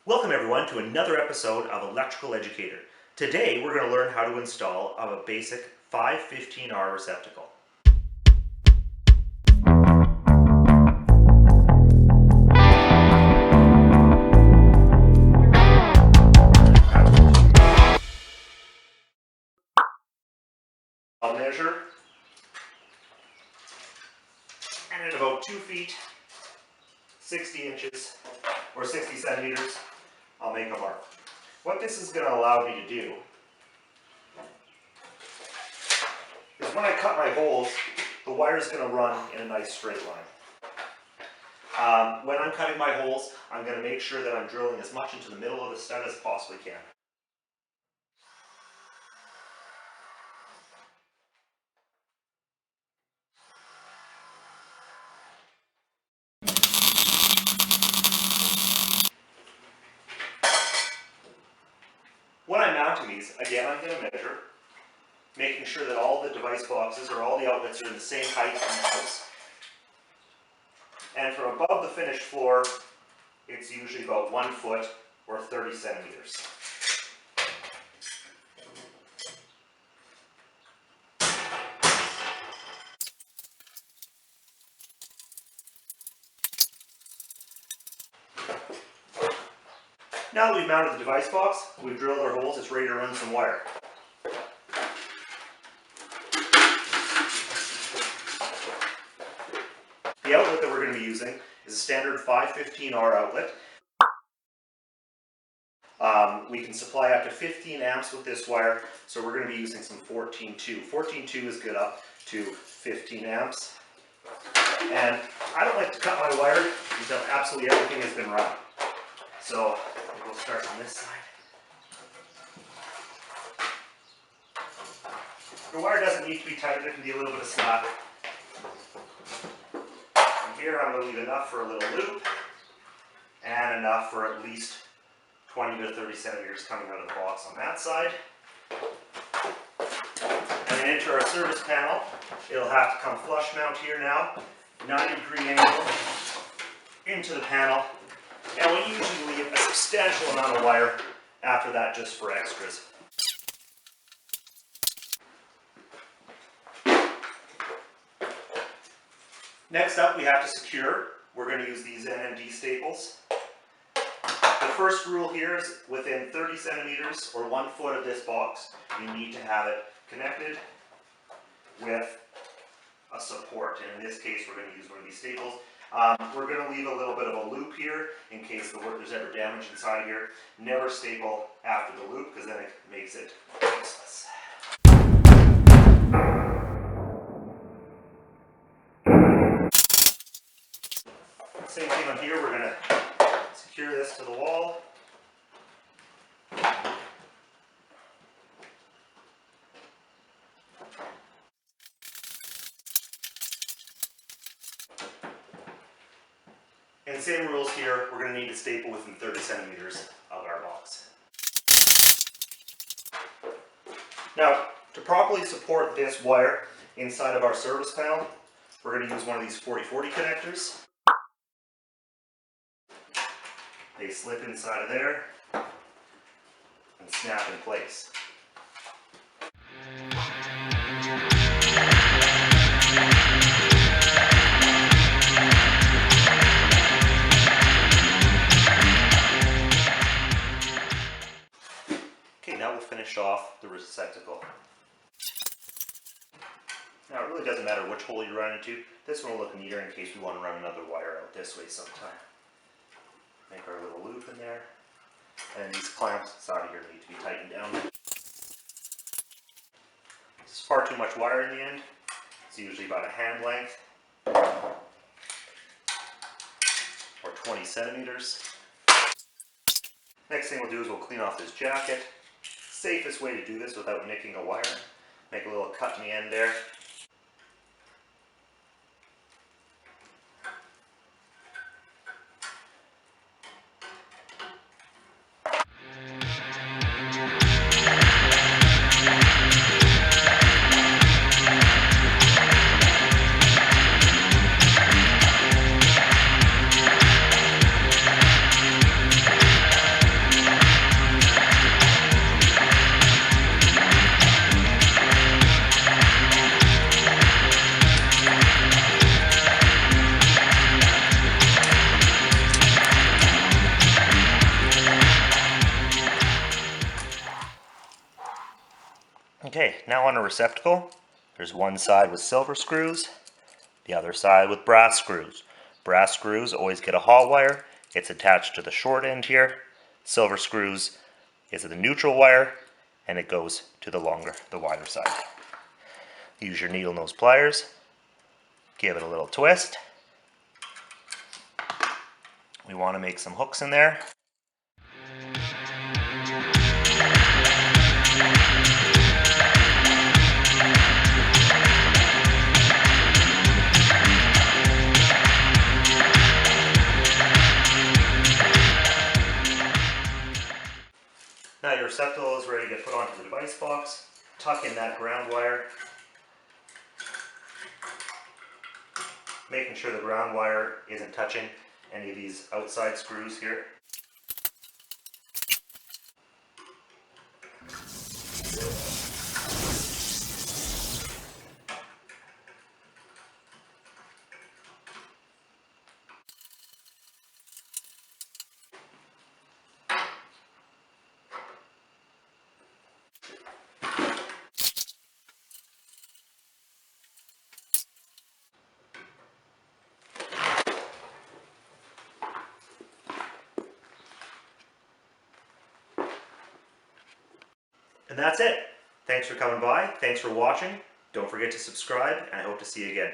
Welcome everyone to another episode of Electrical Educator. Today we're going to learn how to install a basic 515R receptacle. I'll measure, and at about 2 feet, 60 inches, or 60 centimeters, I'll make a mark. What this is going to allow me to do is when I cut my holes, the wire is going to run in a nice straight line. When I'm cutting my holes, I'm going to make sure that I'm drilling as much into the middle of the stud as possibly can. When I'm mounting these, again I'm going to measure, making sure that all the device boxes or all the outlets are in the same height in the house. And from above the finished floor, it's usually about 1 foot or 30 centimeters. Now that we've mounted the device box, we've drilled our holes, it's ready to run some wire. The outlet that we're going to be using is a standard 515R outlet. We can supply up to 15 amps with this wire, so we're going to be using some 14.2. 14.2 is good up to 15 amps. And I don't like to cut my wire until absolutely everything has been run. So we'll start on this side. The wire doesn't need to be tight, there can be a little bit of slack. And here I'm going to leave enough for a little loop and enough for at least 20 to 30 centimeters coming out of the box on that side. And then into our service panel, it'll have to come flush mount here now, 90-degree angle into the panel. And we usually leave a substantial amount of wire after that just for extras. Next up we have to secure. We're going to use these NMD staples. The first rule here is within 30 centimeters or 1 foot of this box, you need to have it connected with a support. And in this case we're going to use one of these staples. We're going to leave a little bit of a loop here in case there's ever damage inside here. Never staple after the loop because then it makes it useless. Same thing on here, we're going to secure this to the wall. And same rules here, we're going to need to staple within 30 centimeters of our box. Now, to properly support this wire inside of our service panel, we're going to use one of these 40/40 connectors. They slip inside of there and snap in place. Okay, now we'll finish off the receptacle. Now it really doesn't matter which hole you run into. This one will look neater in case we want to run another wire out this way sometime. Make our little loop in there. And these clamps inside of here need to be tightened down. This is far too much wire in the end. It's usually about a hand length. Or 20 centimeters. Next thing we'll do is we'll clean off this jacket. Safest way to do this without nicking a wire. Make a little cut in the end there. Okay, now on a receptacle, there's one side with silver screws, the other side with brass screws. Brass screws always get a hot wire. It's attached to the short end here. Silver screws is the neutral wire, and it goes to the wider side. Use your needle nose pliers. Give it a little twist. We want to make some hooks in there. Now your receptacle is ready to get put onto the device box. Tuck in that ground wire, making sure the ground wire isn't touching any of these outside screws here. And that's it. Thanks for coming by. Thanks for watching. Don't forget to subscribe, and I hope to see you again.